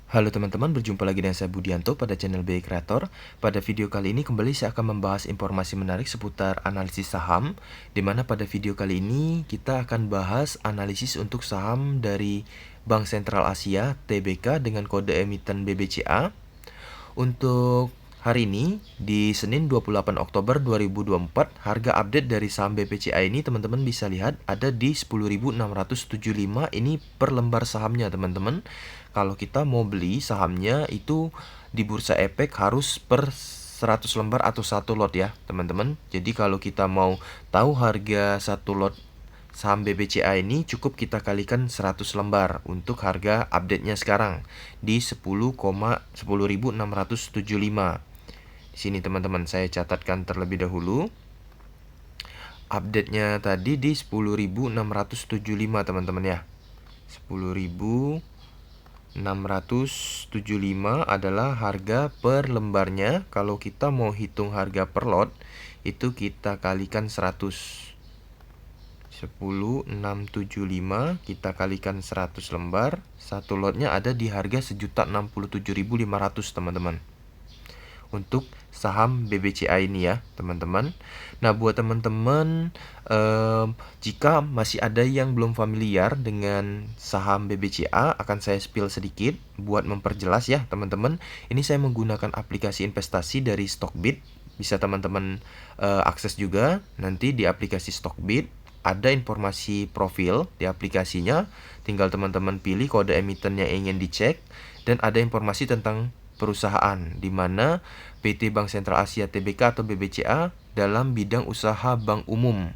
Halo teman-teman, berjumpa lagi dengan saya Budianto pada channel BI Creator. Pada video kali ini kembali saya akan membahas informasi menarik seputar analisis saham, di mana pada video kali ini kita akan bahas analisis untuk saham dari Bank Sentral Asia (TBK) dengan kode emiten BBCA. Untuk hari ini, di Senin 28 Oktober 2024, harga update dari saham BBCA ini teman-teman bisa lihat ada di 10.675 ini per lembar sahamnya teman-teman. Kalau kita mau beli sahamnya itu di Bursa Efek harus per 100 lembar atau 1 lot ya teman-teman. Jadi kalau kita mau tahu harga 1 lot saham BBCA ini cukup kita kalikan 100 lembar untuk harga update-nya sekarang di 10.675. Di sini teman-teman saya catatkan terlebih dahulu. Update-nya tadi di 10.675 teman-teman ya. 10.675 adalah harga per lembarnya. Kalau kita mau hitung harga per lot itu kita kalikan 100. 10.675 kita kalikan 100 lembar, satu lotnya ada di harga 1.067.500 teman-teman. Untuk saham BBCA ini ya teman-teman. Nah buat teman-teman jika masih ada yang belum familiar dengan saham BBCA, akan saya spill sedikit buat memperjelas ya teman-teman. Ini saya menggunakan aplikasi investasi dari Stockbit. Bisa teman-teman akses juga nanti di aplikasi Stockbit. Ada informasi profil di aplikasinya, tinggal teman-teman pilih kode emiten yang ingin dicek, dan ada informasi tentang perusahaan, di mana PT Bank Sentral Asia (TBK) atau BBCA dalam bidang usaha bank umum.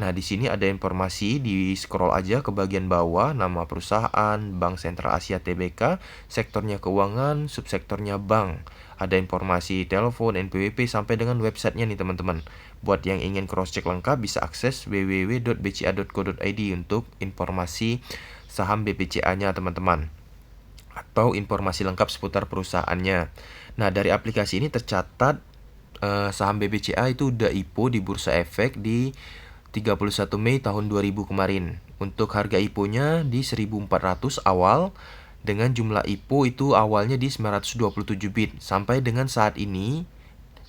Nah, di sini ada informasi, di scroll aja ke bagian bawah, nama perusahaan, Bank Sentral Asia (TBK), sektornya keuangan, subsektornya bank. Ada informasi telepon, NPWP, sampai dengan websitenya nih teman-teman. Buat yang ingin cross-check lengkap bisa akses www.bca.co.id untuk informasi saham BBCA-nya teman-teman, atau informasi lengkap seputar perusahaannya. Nah, dari aplikasi ini tercatat saham BBCA itu udah IPO di Bursa Efek di 31 Mei tahun 2000 kemarin. Untuk harga IPO-nya di 1.400 awal, dengan jumlah IPO itu awalnya di 927 bit. Sampai dengan saat ini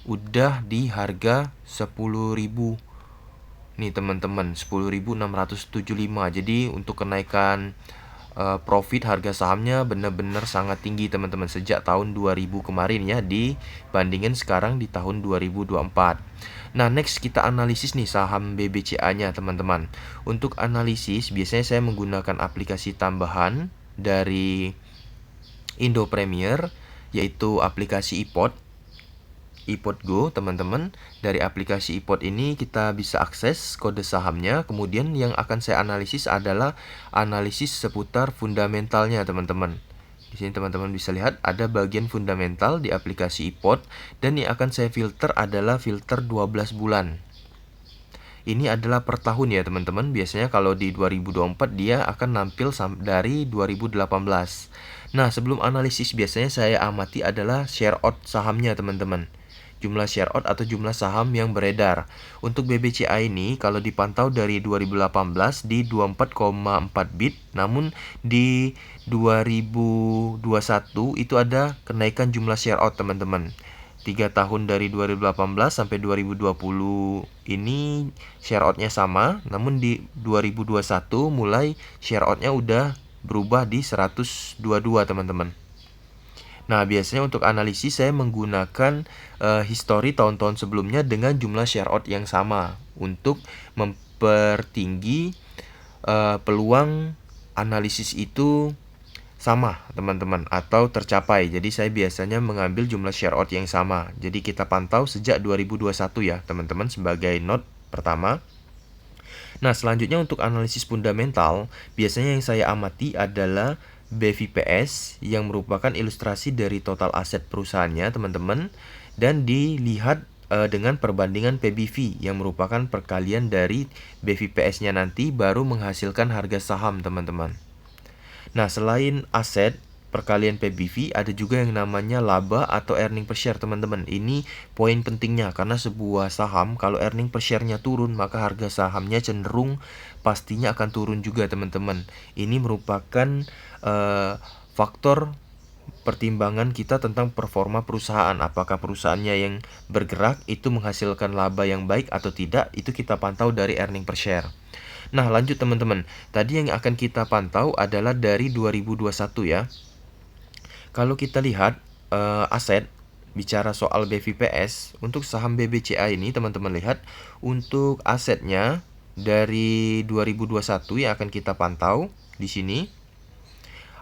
udah di harga 10.000 nih teman-teman, 10.675. Jadi untuk kenaikan profit harga sahamnya benar-benar sangat tinggi teman-teman sejak tahun 2000 kemarin ya, dibandingin sekarang di tahun 2024. Nah, next kita analisis nih saham BBCA-nya teman-teman. Untuk analisis biasanya saya menggunakan aplikasi tambahan dari Indo Premier, yaitu aplikasi iPod Go teman-teman. Dari aplikasi iPod ini kita bisa akses kode sahamnya. Kemudian yang akan saya analisis adalah analisis seputar fundamentalnya teman-teman. Di sini teman-teman bisa lihat ada bagian fundamental di aplikasi iPod, dan yang akan saya filter adalah filter 12 bulan. Ini adalah per tahun ya teman-teman. Biasanya kalau di 2024 dia akan nampil dari 2018. Nah, sebelum analisis biasanya saya amati adalah share out sahamnya teman-teman. Jumlah share out atau jumlah saham yang beredar. Untuk BBCA ini kalau dipantau dari 2018 di 24,4 bit, namun di 2021 itu ada kenaikan jumlah share out teman-teman. 3 tahun dari 2018 sampai 2020 ini share out-nya sama, namun di 2021 mulai share out-nya udah berubah di 122 teman-teman. Nah, biasanya untuk analisis saya menggunakan histori tahun-tahun sebelumnya dengan jumlah share out yang sama untuk mempertinggi peluang analisis itu sama teman-teman atau tercapai. Jadi saya biasanya mengambil jumlah share out yang sama. Jadi kita pantau sejak 2021 ya teman-teman sebagai note pertama. Nah, selanjutnya untuk analisis fundamental, biasanya yang saya amati adalah BVPS yang merupakan ilustrasi dari total aset perusahaannya teman-teman, dan dilihat dengan perbandingan PBV yang merupakan perkalian dari BVPS-nya nanti baru menghasilkan harga saham teman-teman. Nah, selain aset perkalian PBV, ada juga yang namanya laba atau earning per share teman-teman. Ini poin pentingnya karena sebuah saham kalau earning per share-nya turun, maka harga sahamnya cenderung pastinya akan turun juga teman-teman. Ini merupakan faktor pertimbangan kita tentang performa perusahaan. Apakah perusahaannya yang bergerak itu menghasilkan laba yang baik atau tidak, itu kita pantau dari earning per share. Nah, lanjut teman-teman. Tadi yang akan kita pantau adalah dari 2021 ya. Kalau kita lihat aset, bicara soal BVPS, untuk saham BBCA ini teman-teman lihat, untuk asetnya dari 2021 yang akan kita pantau di sini.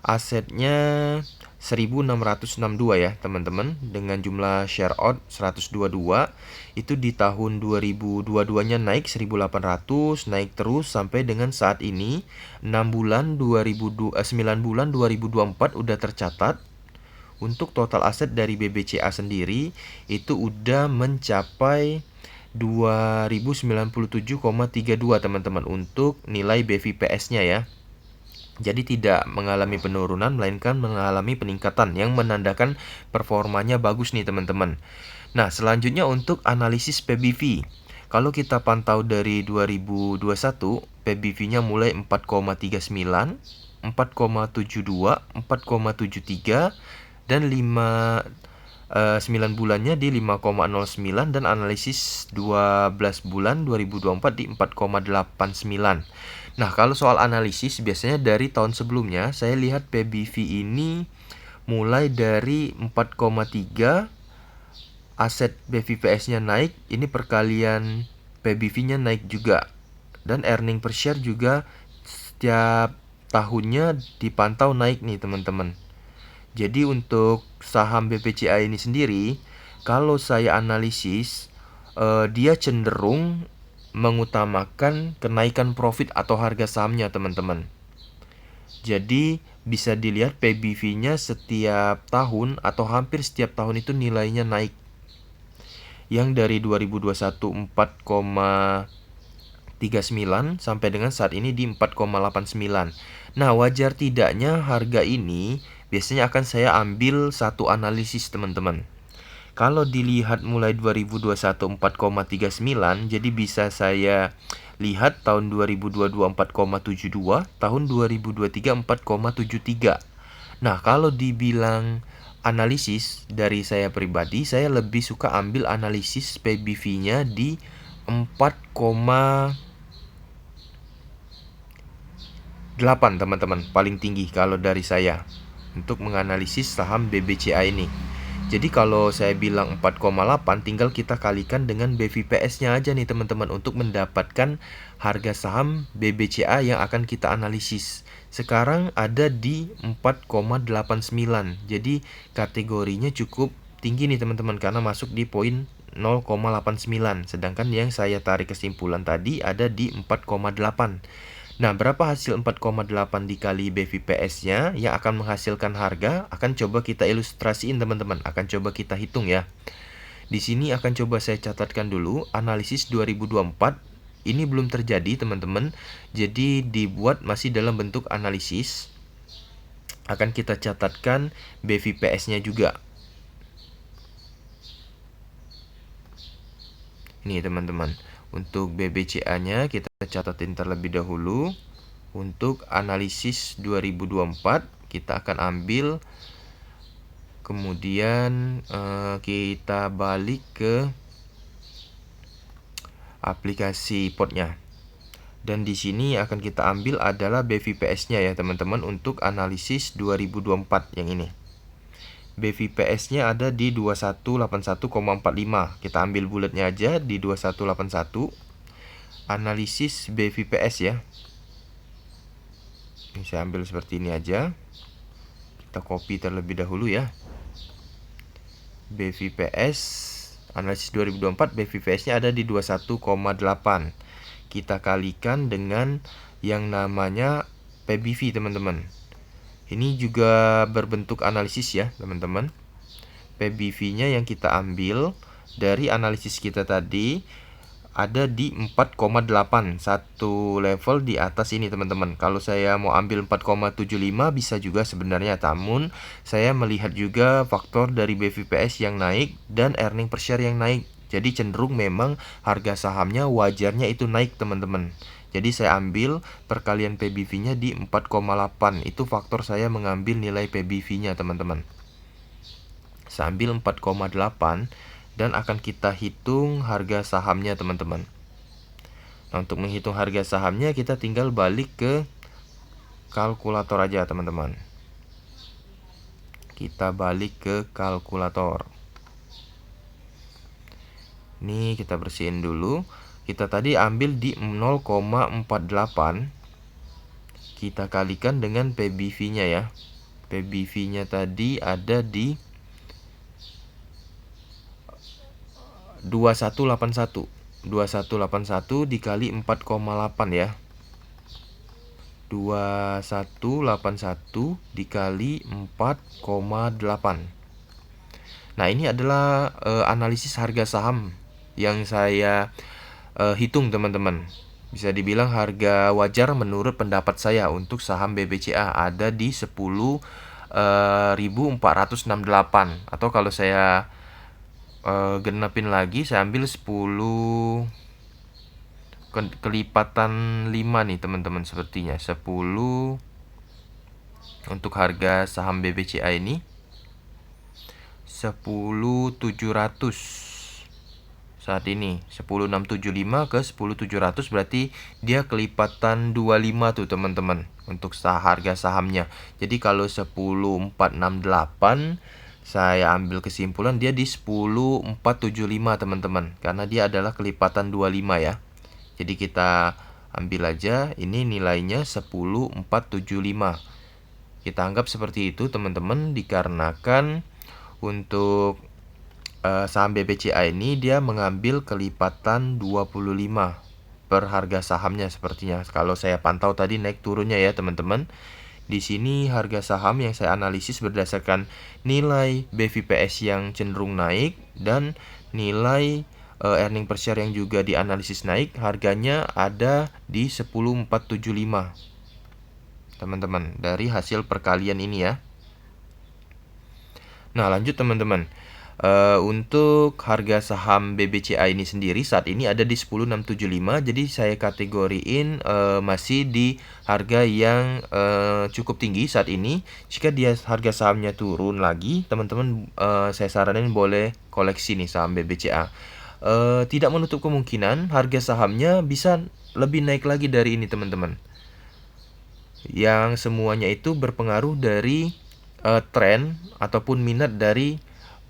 Asetnya 1662 ya teman-teman, dengan jumlah share out 122. Itu di tahun 2022-nya naik 1800, naik terus sampai dengan saat ini 9 bulan 2024 udah tercatat. Untuk total aset dari BBCA sendiri itu udah mencapai 2097,32 teman-teman untuk nilai BVPS-nya ya. Jadi tidak mengalami penurunan, melainkan mengalami peningkatan yang menandakan performanya bagus nih teman-teman. Nah, selanjutnya untuk analisis PBV. Kalau kita pantau dari 2021, PBV-nya mulai 4,39, 4,72, 4,73, dan 9 bulannya di 5,09, dan analisis 12 bulan 2024 di 4,89. Nah, kalau soal analisis biasanya dari tahun sebelumnya saya lihat PBV ini mulai dari 4,3, aset BVPS-nya naik, ini perkalian PBV-nya naik juga. Dan earning per share juga setiap tahunnya dipantau naik nih teman-teman. Jadi untuk saham BPCA ini sendiri, kalau saya analisis, dia cenderung mengutamakan kenaikan profit atau harga sahamnya teman-teman. Jadi bisa dilihat PBV-nya setiap tahun atau hampir setiap tahun itu nilainya naik. Yang dari 2021 4,39 sampai dengan saat ini di 4,89. Nah, wajar tidaknya harga ini biasanya akan saya ambil satu analisis teman-teman. Kalau dilihat mulai 2021 4,39, jadi bisa saya lihat tahun 2022 4,72, tahun 2023 4,73. Nah, kalau dibilang analisis dari saya pribadi, saya lebih suka ambil analisis PBV-nya di 4,8 teman-teman, paling tinggi kalau dari saya untuk menganalisis saham BBCA ini. Jadi kalau saya bilang 4,8, tinggal kita kalikan dengan BVPS-nya aja nih teman-teman untuk mendapatkan harga saham BBCA yang akan kita analisis. Sekarang ada di 4,89. Jadi kategorinya cukup tinggi nih teman-teman karena masuk di poin 0,89. Sedangkan yang saya tarik kesimpulan tadi ada di 4,8. Nah, berapa hasil 4,8 dikali BVPS-nya yang akan menghasilkan harga? Akan coba kita ilustrasiin teman-teman, akan coba kita hitung ya. Di sini akan coba saya catatkan dulu analisis 2024. Ini belum terjadi teman-teman. Jadi dibuat masih dalam bentuk analisis. Akan kita catatkan BVPS-nya juga. Ini teman-teman. Untuk BBCA-nya kita catatin terlebih dahulu. Untuk analisis 2024 kita akan ambil, kemudian kita balik ke aplikasi potnya. Dan di sini akan kita ambil adalah BVPS-nya ya teman-teman untuk analisis 2024 yang ini. BVPS-nya ada di 2181,45. Kita ambil bulatnya aja di 2181. Analisis BVPS ya. Ini saya ambil seperti ini aja. Kita copy terlebih dahulu ya. BVPS analisis 2024, BVPS-nya ada di 21,8. Kita kalikan dengan yang namanya PBV teman-teman. Ini juga berbentuk analisis ya teman-teman. PBV-nya yang kita ambil dari analisis kita tadi ada di 4,8, satu level di atas ini teman-teman. Kalau saya mau ambil 4,75 bisa juga sebenarnya, namun saya melihat juga faktor dari BVPS yang naik dan earning per share yang naik. Jadi cenderung memang harga sahamnya wajarnya itu naik teman-teman. Jadi saya ambil perkalian PBV-nya di 4,8. Itu faktor saya mengambil nilai PBV-nya teman-teman. Saya ambil 4,8 dan akan kita hitung harga sahamnya teman-teman. Nah, untuk menghitung harga sahamnya kita tinggal balik ke kalkulator aja teman-teman. Kita balik ke kalkulator. Ini kita bersihin dulu. Kita tadi ambil di 0,48. Kita kalikan dengan PBV-nya ya. PBV-nya tadi ada di 2181. 2181 dikali 4,8 ya. 2181 dikali 4,8. Nah, ini adalah analisis harga saham yang saya hitung teman-teman. Bisa dibilang harga wajar menurut pendapat saya untuk saham BBCA ada di 10.468, atau kalau saya genapin lagi, saya ambil 10 kelipatan 5 nih teman-teman, sepertinya 10 untuk harga saham BBCA ini 10.700 saat ini. 10.675 ke 10.700 berarti dia kelipatan 25 tuh teman-teman untuk harga sahamnya. Jadi kalau 10.468 saya ambil kesimpulan dia di 10.475 teman-teman, karena dia adalah kelipatan 25 ya. Jadi kita ambil aja ini nilainya 10.475. Kita anggap seperti itu teman-teman, dikarenakan untuk saham BBCA ini dia mengambil kelipatan 25 per harga sahamnya sepertinya. Kalau saya pantau tadi naik turunnya ya teman-teman. Di sini harga saham yang saya analisis berdasarkan nilai BVPS yang cenderung naik dan nilai earning per share yang juga dianalisis naik, harganya ada di 10.475 teman-teman dari hasil perkalian ini ya. Nah, lanjut teman-teman. Untuk harga saham BBCA ini sendiri saat ini ada di 10.675. Jadi saya kategoriin masih di harga yang cukup tinggi saat ini. Jika dia harga sahamnya turun lagi, teman-teman saya saranin boleh koleksi nih saham BBCA. Tidak menutup kemungkinan harga sahamnya bisa lebih naik lagi dari ini teman-teman. Yang semuanya itu berpengaruh dari tren ataupun minat dari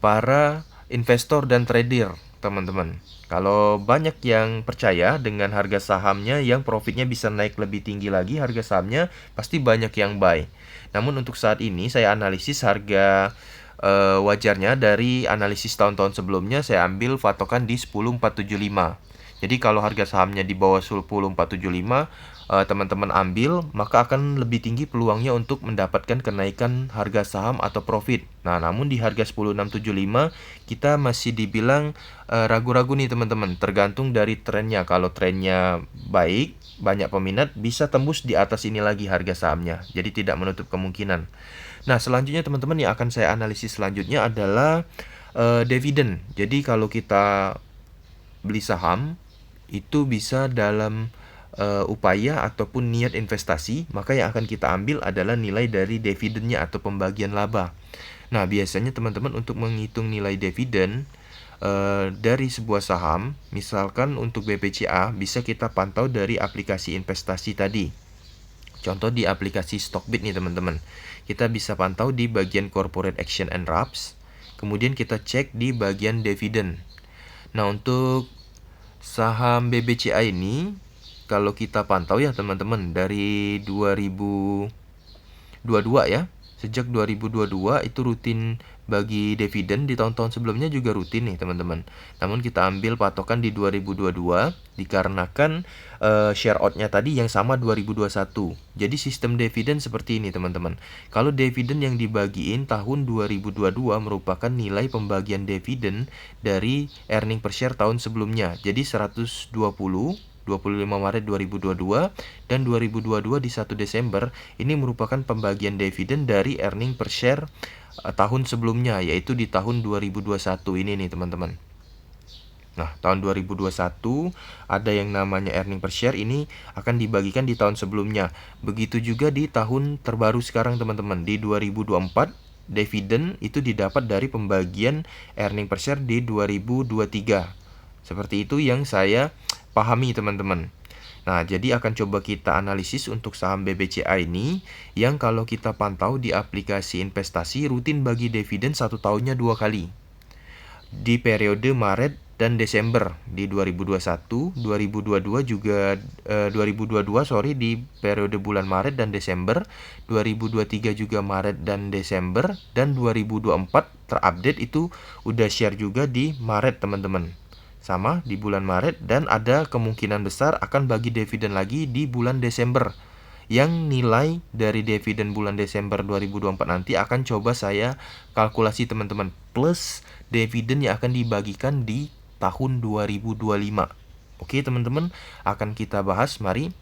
para investor dan trader teman-teman. Kalau banyak yang percaya dengan harga sahamnya yang profitnya bisa naik lebih tinggi lagi harga sahamnya, pasti banyak yang buy. Namun untuk saat ini saya analisis harga wajarnya dari analisis tahun-tahun sebelumnya, saya ambil patokan di 10.475. Jadi kalau harga sahamnya di bawah 10.475 teman-teman ambil, maka akan lebih tinggi peluangnya untuk mendapatkan kenaikan harga saham atau profit. Nah, namun di harga 10.675 kita masih dibilang ragu-ragu nih teman-teman, tergantung dari trennya. Kalau trennya baik, banyak peminat, bisa tembus di atas ini lagi harga sahamnya. Jadi tidak menutup kemungkinan. Nah, selanjutnya teman-teman yang akan saya analisis selanjutnya adalah dividen. Jadi kalau kita beli saham itu bisa dalam upaya ataupun niat investasi, maka yang akan kita ambil adalah nilai dari dividennya atau pembagian laba. Nah, biasanya teman-teman untuk menghitung nilai dividen dari sebuah saham, misalkan untuk BBCA, bisa kita pantau dari aplikasi investasi tadi. Contoh di aplikasi Stockbit nih teman-teman. Kita bisa pantau di bagian Corporate Action and Wraps, kemudian kita cek di bagian dividen. Nah, untuk saham BBCA ini, kalau kita pantau ya teman-teman, dari 2022 ya, sejak 2022 itu rutin bagi dividen, di tahun-tahun sebelumnya juga rutin nih teman-teman. Namun kita ambil patokan di 2022 dikarenakan share out-nya tadi yang sama 2021. Jadi sistem dividen seperti ini teman-teman. Kalau dividen yang dibagiin tahun 2022 merupakan nilai pembagian dividen dari earning per share tahun sebelumnya. Jadi 120 25 Maret 2022 dan 2022 di 1 Desember ini merupakan pembagian dividen dari earning per share tahun sebelumnya, yaitu di tahun 2021 ini nih teman-teman. Nah, tahun 2021 ada yang namanya earning per share, ini akan dibagikan di tahun sebelumnya. Begitu juga di tahun terbaru sekarang teman-teman, di 2024 dividen itu didapat dari pembagian earning per share di 2023. Seperti itu yang saya pahami teman-teman. Nah, jadi akan coba kita analisis untuk saham BBCA ini yang kalau kita pantau di aplikasi investasi rutin bagi dividen 1 tahunnya 2 kali. Di periode Maret dan Desember di 2021, 2022 juga 2022 di periode bulan Maret dan Desember, 2023 juga Maret dan Desember, dan 2024 terupdate itu udah share juga di Maret teman-teman. Sama di bulan Maret, dan ada kemungkinan besar akan bagi dividen lagi di bulan Desember. Yang nilai dari dividen bulan Desember 2024 nanti akan coba saya kalkulasi teman-teman, plus dividen yang akan dibagikan di tahun 2025. Oke teman-teman, akan kita bahas. Mari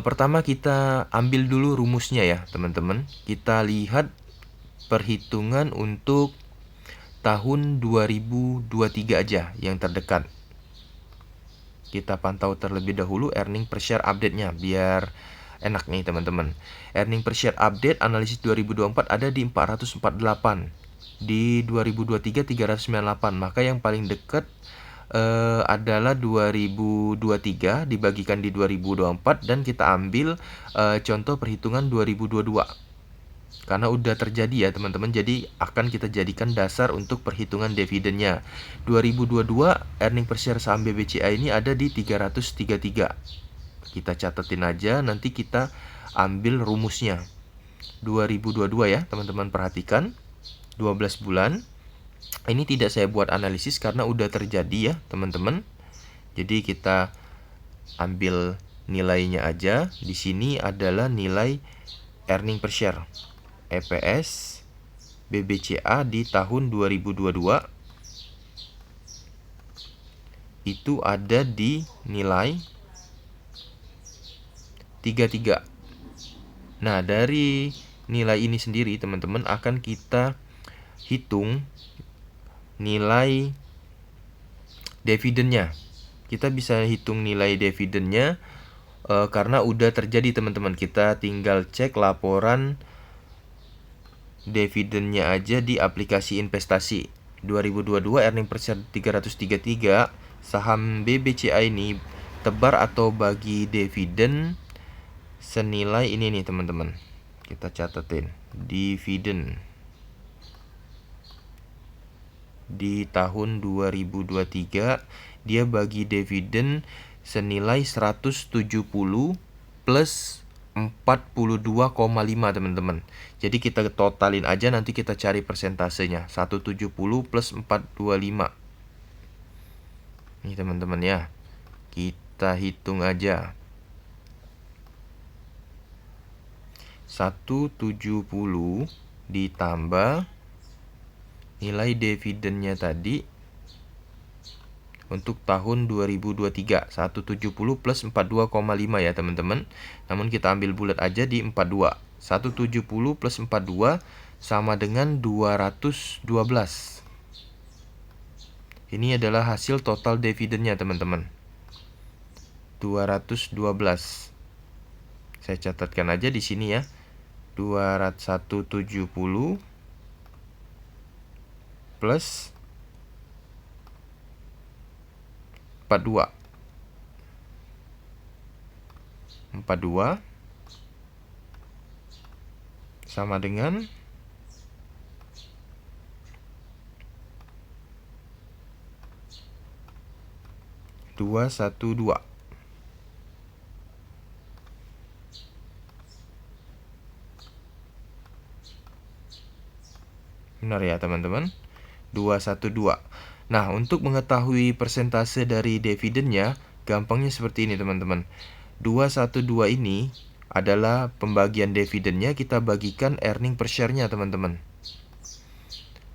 pertama kita ambil dulu rumusnya ya teman-teman. Kita lihat perhitungan untuk tahun 2023 aja yang terdekat. Kita pantau terlebih dahulu earning per share update-nya biar enak nih teman-teman. Earning per share update analisis 2024 ada di 448. Di 2023 398. Maka yang paling dekat adalah 2023 dibagikan di 2024, dan kita ambil contoh perhitungan 2022. Karena udah terjadi ya teman-teman, jadi akan kita jadikan dasar untuk perhitungan dividennya. 2022 earning per share saham BBCA ini ada di 333. Kita catetin aja, nanti kita ambil rumusnya. 2022 ya teman-teman, perhatikan 12 bulan. Ini tidak saya buat analisis karena udah terjadi ya teman-teman. Jadi kita ambil nilainya aja. Di sini adalah nilai earning per share EPS BBCA di tahun 2022 itu ada di nilai 33. Nah, dari nilai ini sendiri teman-teman akan kita hitung nilai dividennya. Kita bisa hitung nilai dividennya karena udah terjadi teman-teman. Kita tinggal cek laporan dividennya aja di aplikasi investasi. 2022 earning per share 333, saham BBCA ini tebar atau bagi dividen senilai ini nih teman-teman. Kita catetin dividen di tahun 2023 dia bagi dividen senilai 170 plus 42,5 teman-teman. Jadi kita totalin aja, nanti kita cari persentasenya. 170 plus 425. Nih teman-teman ya. Kita hitung aja. 170 ditambah nilai dividennya tadi untuk tahun 2023 170 plus 42,5 ya teman-teman. Namun kita ambil bulat aja di 42. 170 plus 42 sama dengan 212. Ini adalah hasil total dividennya teman-teman. 212. Saya catatkan aja di sini ya. 170 plus 42 sama dengan 212. Benar ya teman-teman? 212. Nah, untuk mengetahui persentase dari dividennya, gampangnya seperti ini teman-teman. 212 ini adalah pembagian dividennya, kita bagikan earning per share-nya teman-teman.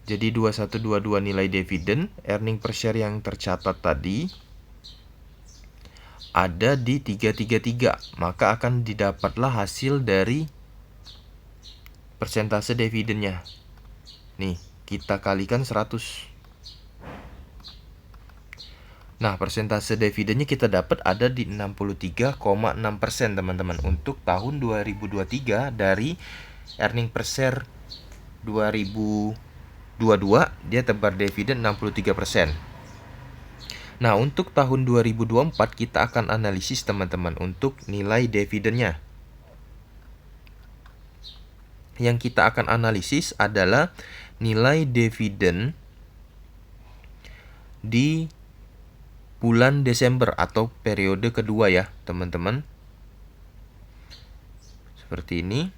Jadi 2122 nilai dividen, earning per share yang tercatat tadi ada di 333. Maka akan didapatlah hasil dari persentase dividennya. Nih, kita kalikan 100. Nah, persentase dividennya kita dapat ada di 63,6% teman-teman untuk tahun 2023 dari earning per share 2022 dia tebar dividen 63%. Nah, untuk tahun 2024 kita akan analisis teman-teman untuk nilai dividennya. Yang kita akan analisis adalah nilai dividen di bulan Desember atau periode kedua ya, teman-teman. Seperti ini.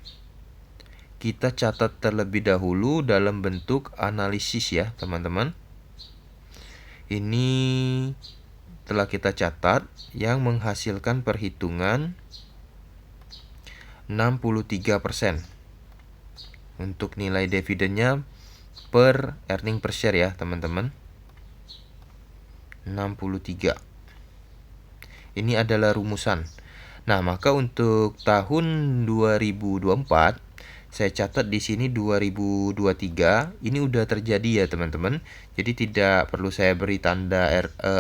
Kita catat terlebih dahulu dalam bentuk analisis ya, teman-teman. Ini telah kita catat yang menghasilkan perhitungan 63% untuk nilai dividennya per earning per share ya, teman-teman. 63. Ini adalah rumusan. Nah, maka untuk tahun 2024 saya catat di sini 2023 ini udah terjadi ya, teman-teman. Jadi tidak perlu saya beri tanda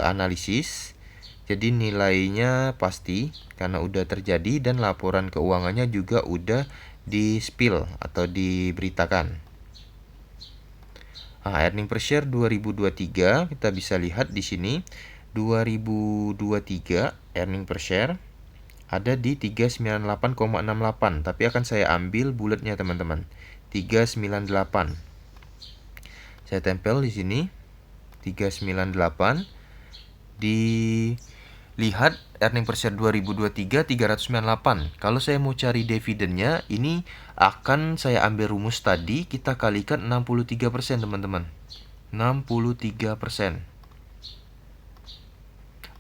analisis. Jadi nilainya pasti karena udah terjadi dan laporan keuangannya juga udah di-spill atau diberitakan. Nah, earning per share 2023 kita bisa lihat di sini 2023 earning per share ada di 398,68, tapi akan saya ambil bulatnya teman-teman. 398. Saya tempel di sini 398. Dilihat earning per share 2023 398. Kalau saya mau cari dividennya, ini akan saya ambil rumus tadi, kita kalikan 63% teman-teman. 63%.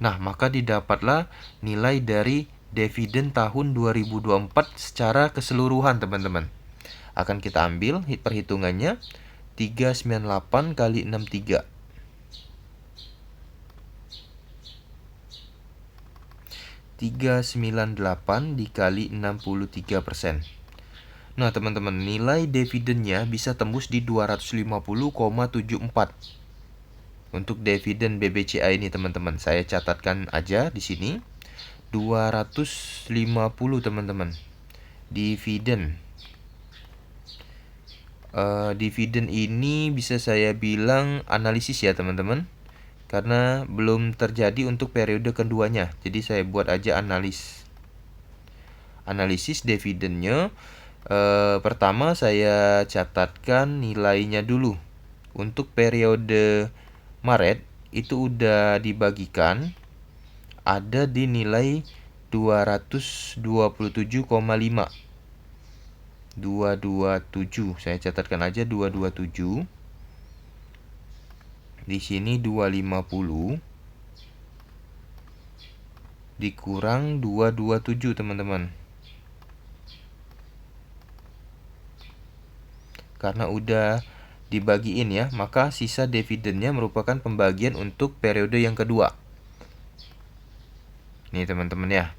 Nah, maka didapatlah nilai dari dividen tahun 2024 secara keseluruhan teman-teman. Akan kita ambil perhitungannya 398 kali 63. 398 dikali 63%. Nah, teman-teman, nilai dividennya bisa tembus di 250,74. Untuk dividen BBCA ini teman-teman, saya catatkan aja di sini. 250 teman-teman. Dividen. Dividen ini bisa saya bilang analisis ya teman-teman. Karena belum terjadi untuk periode keduanya. Jadi saya buat aja analisis dividennya. Pertama saya catatkan nilainya dulu. Untuk periode Maret itu udah dibagikan, ada di nilai 227,5. 227. Saya catatkan aja 227. Di sini 250 dikurang 227 teman-teman. Karena udah dibagiin ya, maka sisa dividennya merupakan pembagian untuk periode yang kedua. Nih teman-teman ya.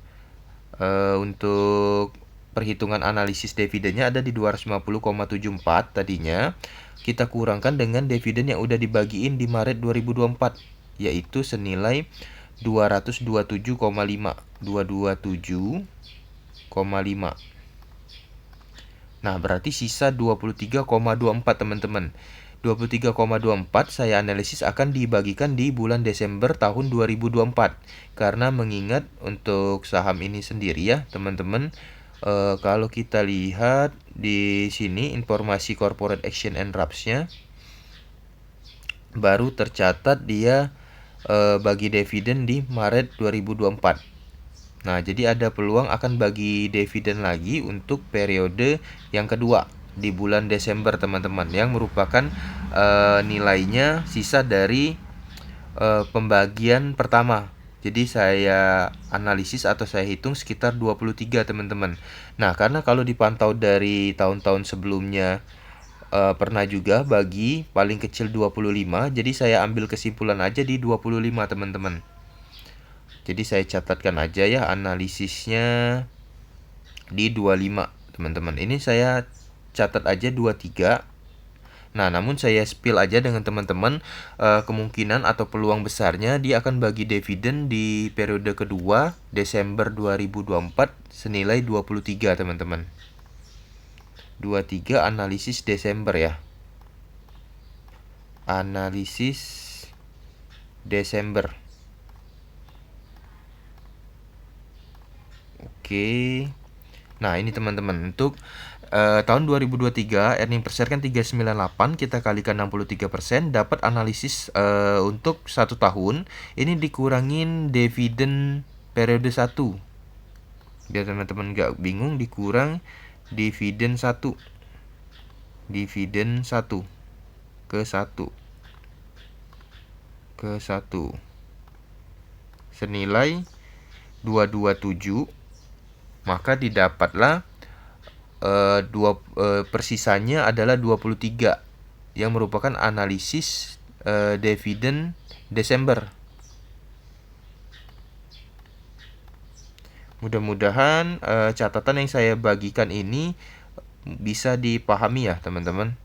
Untuk perhitungan analisis dividennya ada di 250,74 tadinya. Kita kurangkan dengan dividen yang udah dibagiin di Maret 2024, yaitu senilai 227,5. 227,5. Nah, berarti sisa 23,24 teman-teman. 23,24 saya analisis akan dibagikan di bulan Desember tahun 2024. Karena mengingat untuk saham ini sendiri ya, teman-teman, kalau kita lihat di sini informasi corporate action and wraps-nya baru tercatat dia bagi dividen di Maret 2024. Nah, jadi ada peluang akan bagi dividen lagi untuk periode yang kedua di bulan Desember teman-teman, yang merupakan nilainya sisa dari pembagian pertama. Jadi saya analisis atau saya hitung sekitar 23 teman-teman. Nah, karena kalau dipantau dari tahun-tahun sebelumnya pernah juga bagi paling kecil 25, jadi saya ambil kesimpulan aja di 25 teman-teman. Jadi saya catatkan aja ya analisisnya di 25 teman-teman. Ini saya catat aja 23. Nah, namun saya spill aja dengan teman-teman, kemungkinan atau peluang besarnya dia akan bagi dividen di periode kedua Desember 2024 senilai 23 teman-teman. 23 analisis Desember ya. Analisis Desember. Oke. Nah, ini teman-teman untuk tahun 2023 earning per share kan 398, kita kalikan 63%, dapat analisis untuk 1 tahun. Ini dikurangin dividen periode 1. Biar teman-teman nggak bingung, dikurang dividen 1. Dividen 1 ke 1 ke 1 senilai 227, maka didapatlah persisanya adalah 23 yang merupakan analisis dividen Desember. Mudah-mudahan catatan yang saya bagikan ini bisa dipahami ya teman-teman.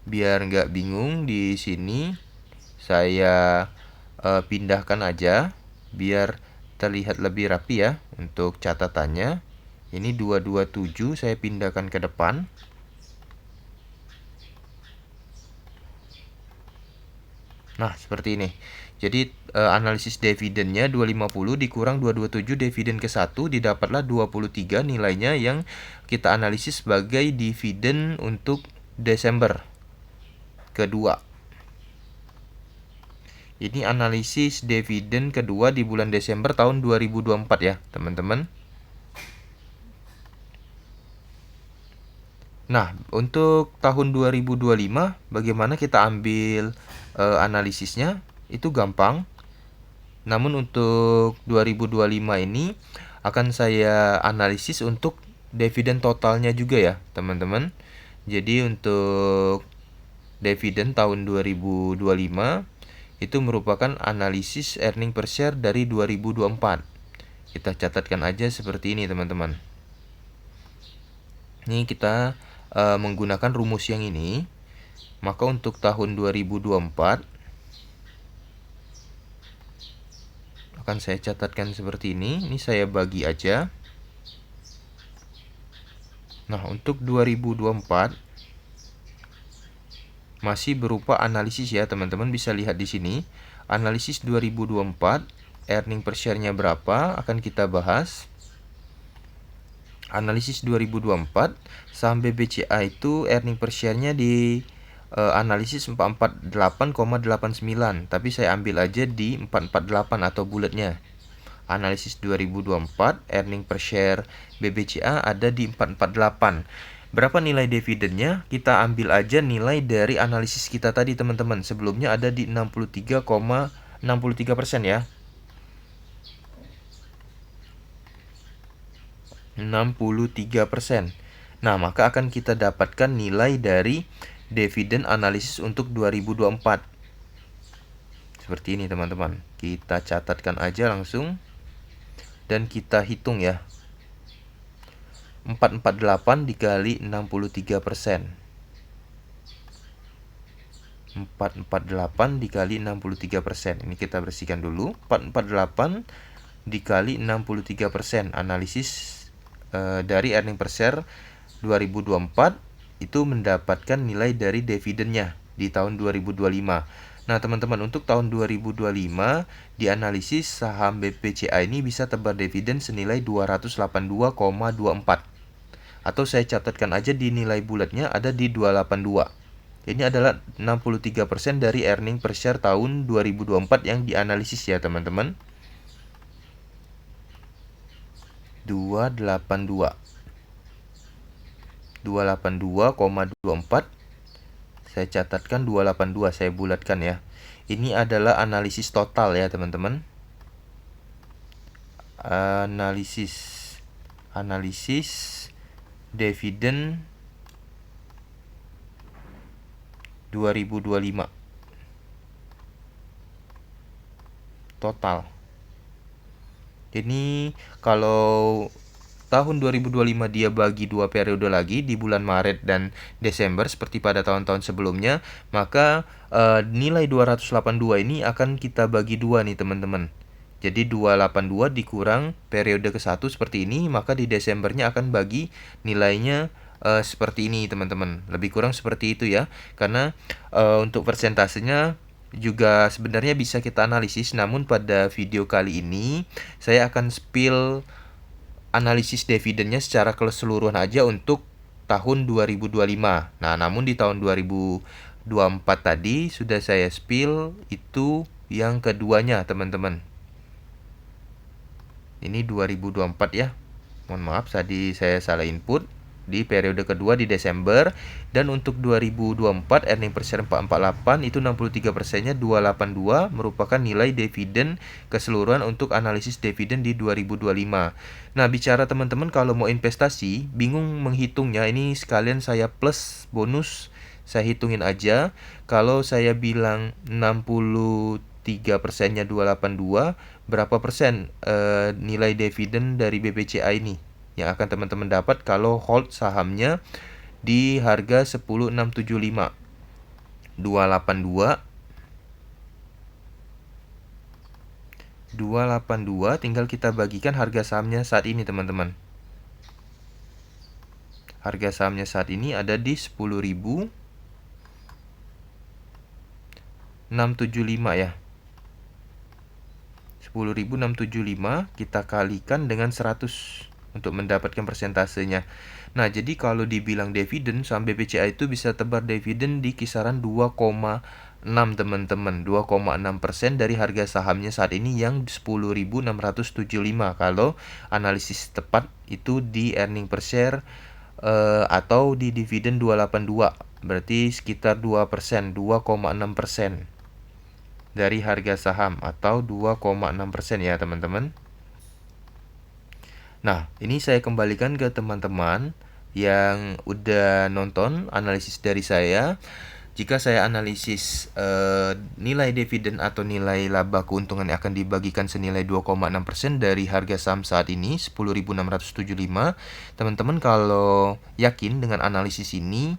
Biar nggak bingung di sini, saya pindahkan aja biar terlihat lebih rapi ya untuk catatannya. Ini 227 saya pindahkan ke depan. Nah, seperti ini. Jadi analisis dividennya 250 dikurang 227 dividen ke 1, didapatlah 23 nilainya yang kita analisis sebagai dividen untuk Desember kedua. Ini analisis dividen kedua di bulan Desember tahun 2024 ya, teman-teman. Nah, untuk tahun 2025 bagaimana kita ambil analisisnya? Itu gampang. Namun untuk 2025 ini akan saya analisis untuk dividen totalnya juga ya, teman-teman. Jadi untuk dividen tahun 2025 itu merupakan analisis earning per share dari 2024. Kita catatkan aja seperti ini, teman-teman. Ini kita menggunakan rumus yang ini. Maka untuk tahun 2024 akan saya catatkan seperti ini. Ini saya bagi aja. Nah, untuk 2024 masih berupa analisis ya, teman-teman bisa lihat di sini. Analisis 2024, earning per share-nya berapa akan kita bahas. Analisis 2024 saham BBCA itu earning per share-nya di analisis 448,89, tapi saya ambil aja di 448 atau bulatnya. Analisis 2024 earning per share BBCA ada di 448. Berapa nilai dividennya? Kita ambil aja nilai dari analisis kita tadi, teman-teman. Sebelumnya ada di 63,63% ya. 63%. Nah, maka akan kita dapatkan nilai dari dividen analisis untuk 2024. Seperti ini, teman-teman. Kita catatkan aja langsung dan kita hitung ya. 448 dikali 63%. 448 dikali 63%. Ini kita bersihkan dulu. 448 dikali 63%. Analisis dari earning per share 2024 itu mendapatkan nilai dari dividennya di tahun 2025. Nah, teman-teman, untuk tahun 2025 dianalisis saham BBCA ini bisa tebar dividen senilai 282,24. Atau saya catatkan aja di nilai bulatnya ada di 282. Ini adalah 63% dari earning per share tahun 2024 yang dianalisis ya, teman-teman. 282,24. Saya catatkan 282, saya bulatkan ya. Ini adalah analisis total ya, teman-teman. Analisis dividen 2025 total. Ini kalau tahun 2025 dia bagi 2 periode lagi di bulan Maret dan Desember seperti pada tahun-tahun sebelumnya, maka nilai 282 ini akan kita bagi 2 nih, teman-teman. Jadi 282 dikurang periode ke-1 seperti ini, maka di Desembernya akan bagi nilainya seperti ini teman-teman, lebih kurang seperti itu ya. Karena untuk persentasenya juga sebenarnya bisa kita analisis, namun pada video kali ini saya akan spill analisis dividennya secara keseluruhan aja untuk tahun 2025. Nah, namun di tahun 2024 tadi sudah saya spill itu yang keduanya, teman-teman. Ini 2024 ya. Mohon maaf, tadi saya salah input. Di periode kedua di Desember. Dan untuk 2024 earning per share 448 itu 63%-nya 282 merupakan nilai dividen keseluruhan untuk analisis dividen di 2025. Nah, bicara teman-teman kalau mau investasi bingung menghitungnya, ini sekalian saya plus bonus, saya hitungin aja. Kalau saya bilang 63%-nya 282, berapa persen nilai dividen dari BBCA ini yang akan teman-teman dapat kalau hold sahamnya di harga 10.675. 282 tinggal kita bagikan harga sahamnya saat ini, teman-teman. Harga sahamnya saat ini ada di 10.675 ya. 10.675 kita kalikan dengan 100 untuk mendapatkan persentasenya. Nah, jadi kalau dibilang dividen, saham BBCA itu bisa tebar dividen di kisaran 2,6 teman-teman. 2,6% dari harga sahamnya saat ini yang 10.675 kalau analisis tepat itu di earning per share atau di dividen 282. Berarti sekitar 2%, 2,6% dari harga saham atau 2,6% ya teman-teman. Nah, ini saya kembalikan ke teman-teman yang udah nonton analisis dari saya. Jika saya analisis nilai dividen atau nilai laba keuntungan yang akan dibagikan senilai 2,6% dari harga saham saat ini 10.675, teman-teman kalau yakin dengan analisis ini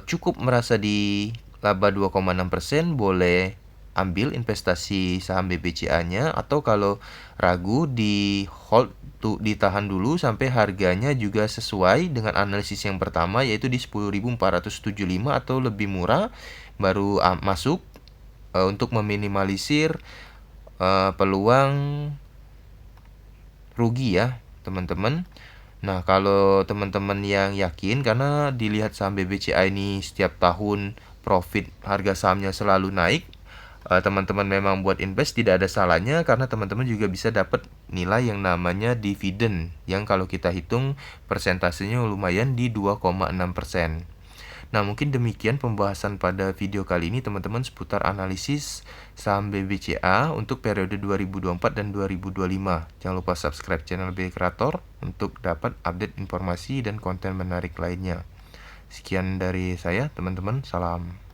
cukup merasa di laba 2,6%, boleh ambil investasi saham BBCA-nya, atau kalau ragu di hold ditahan dulu sampai harganya juga sesuai dengan analisis yang pertama yaitu di 10.475 atau lebih murah baru masuk untuk meminimalisir peluang rugi ya teman-teman. Nah, kalau teman-teman yang yakin karena dilihat saham BBCA ini setiap tahun profit harga sahamnya selalu naik, teman-teman memang buat invest tidak ada salahnya karena teman-teman juga bisa dapat nilai yang namanya dividen yang kalau kita hitung persentasenya lumayan di 2,6%. Nah, mungkin demikian pembahasan pada video kali ini teman-teman seputar analisis saham BBCA untuk periode 2024 dan 2025. Jangan lupa subscribe channel BI Kreator untuk dapat update informasi dan konten menarik lainnya. Sekian dari saya, teman-teman. Salam.